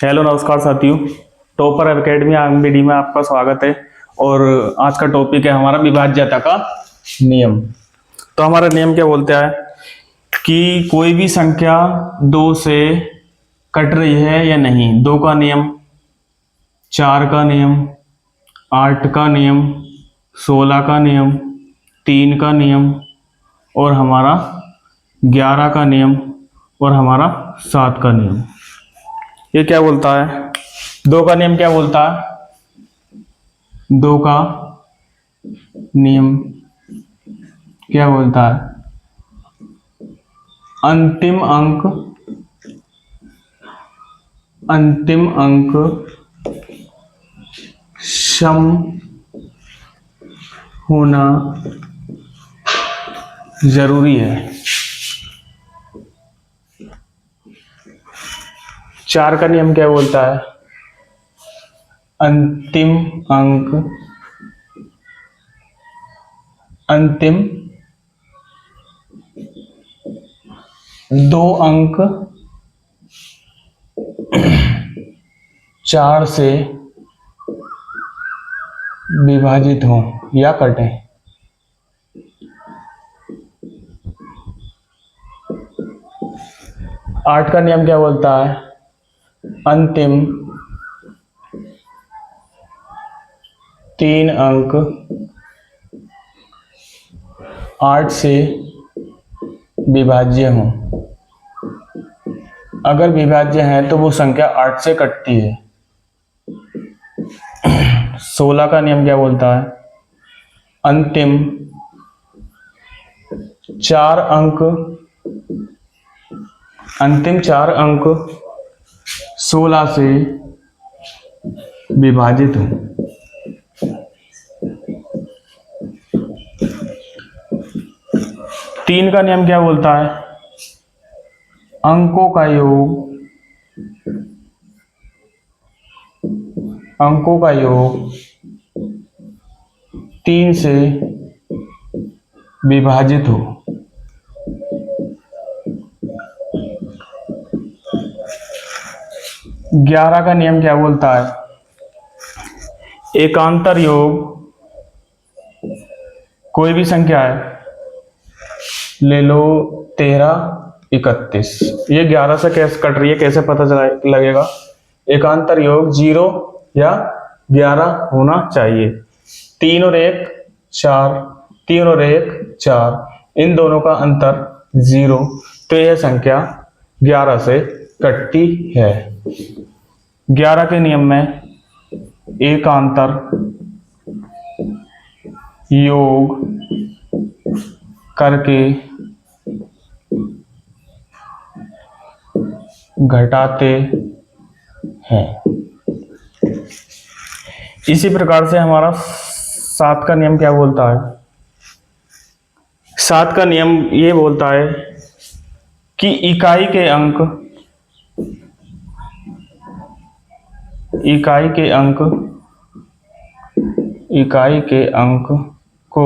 Hello नमस्कार साथियों। Topper academy आंगबीडी में आपका स्वागत है। और आज का टॉपिक है हमारा विभाज्यता का नियम। तो हमारा नियम क्या बोलता है कि कोई भी संख्या 2 से कट रही है या नहीं। 2 का नियम, 4 का नियम, 8 का नियम, 16 का नियम, 3 का नियम और हमारा 11 का नियम और हमारा 7 का नियम। ये क्या बोलता है? 2 का नियम क्या बोलता है? 2 का नियम क्या बोलता है? अंतिम अंक सम होना जरूरी है। 4 का नियम क्या बोलता है? अंतिम 2 अंक 4 से विभाजित हों या कटें। आठ का नियम क्या बोलता है? अंतिम 3 अंक 8 से विभाज्य हों। अगर विभाज्य है तो वो संख्या 8 से कटती है। 16 का नियम क्या बोलता है? अंतिम 4 अंक 16 से विभाजित हों। तीन का नियम क्या बोलता है? अंकों का योग 3 से विभाजित हो। ग्यारह का नियम क्या बोलता है? एकांतर योग कोई भी संख्या है, ले लो 13, 31। ये 11 से कैसे कट रही है, कैसे पता लगेगा? एकांतर योग 0 या 11 होना चाहिए। 3 और 1 4, 3 और 1 4, इन दोनों का अंतर 0, तो यह संख्या 11 से कटती है। 11 के नियम में एकांतर योग करके घटाते हैं। इसी प्रकार से हमारा 7 का नियम क्या बोलता है? 7 का नियम ये बोलता है कि इकाई के अंक को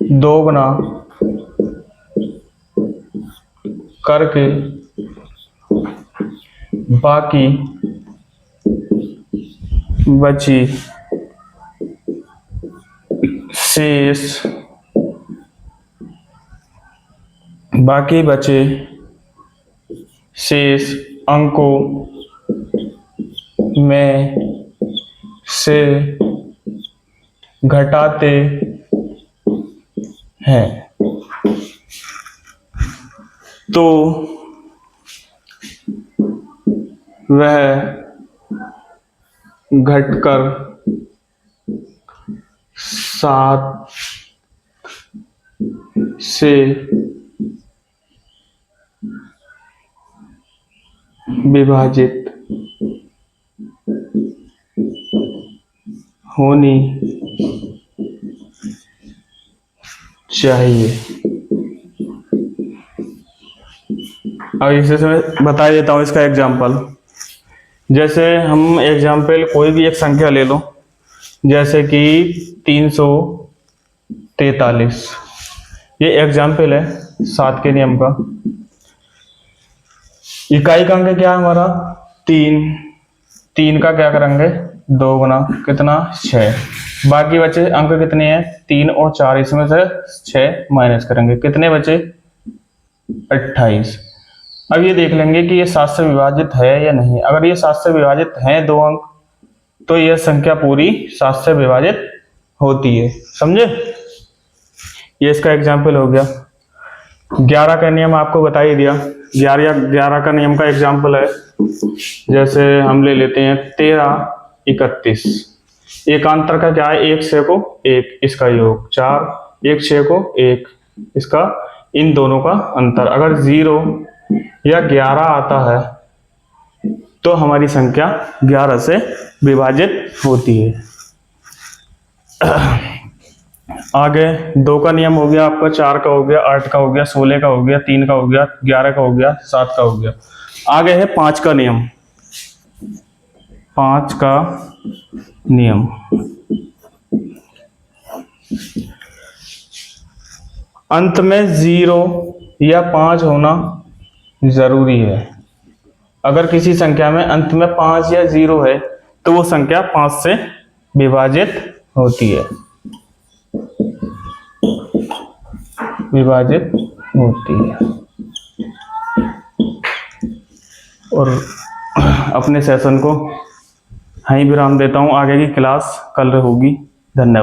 दोगुना करके बाकी बचे शेष अंकों में से घटाते हैं। तो वह घटकर 7 से विभाजित होनी चाहिए। अब इसे मैं बता देता हूँ इसका एग्जाम्पल। जैसे हम एग्जाम्पल कोई भी एक संख्या ले लो, जैसे कि 343। ये एग्जाम्पल है। 7 के नियम का। इकाई का अंक क्या है हमारा 3, 3 का क्या करेंगे 2 गुना कितना 6। बाकी बचे अंक कितने हैं 3 और 4, इसमें से 6 माइनस करेंगे, कितने बचे 28। अब ये देख लेंगे कि ये 7 से विभाजित है या नहीं। अगर ये 7 से विभाजित है 2 अंक, तो यह संख्या पूरी 7 से विभाजित होती है, समझे। ये इसका एग्जाम्पल हो गया। 11 का नियम आपको बता ही दिया। 11 का नियम का एग्जाम्पल है, जैसे हम ले लेते हैं 13, 31। एकांतर का क्या है 1 6 को 1, इसका योग 4, 1 6 को 1, इसका इन दोनों का अंतर। अगर 0 या 11 आता है तो हमारी संख्या 11 से विभाजित होती है। आगे 2 का नियम हो गया आपका, 4 का हो गया, 8 का हो गया, 16 का हो गया, 3 का हो गया, 11 का हो गया, 7 का हो गया। आगे है 5 का नियम। 5 का नियम, अंत में 0 या 5 होना जरूरी है। अगर किसी संख्या में अंत में 5 या 0 है तो वो संख्या 5 से विभाजित होती है, विभाजित होती है। और अपने सेशन को यहीं विराम देता हूँ, आगे की क्लास कल होगी। धन्यवाद।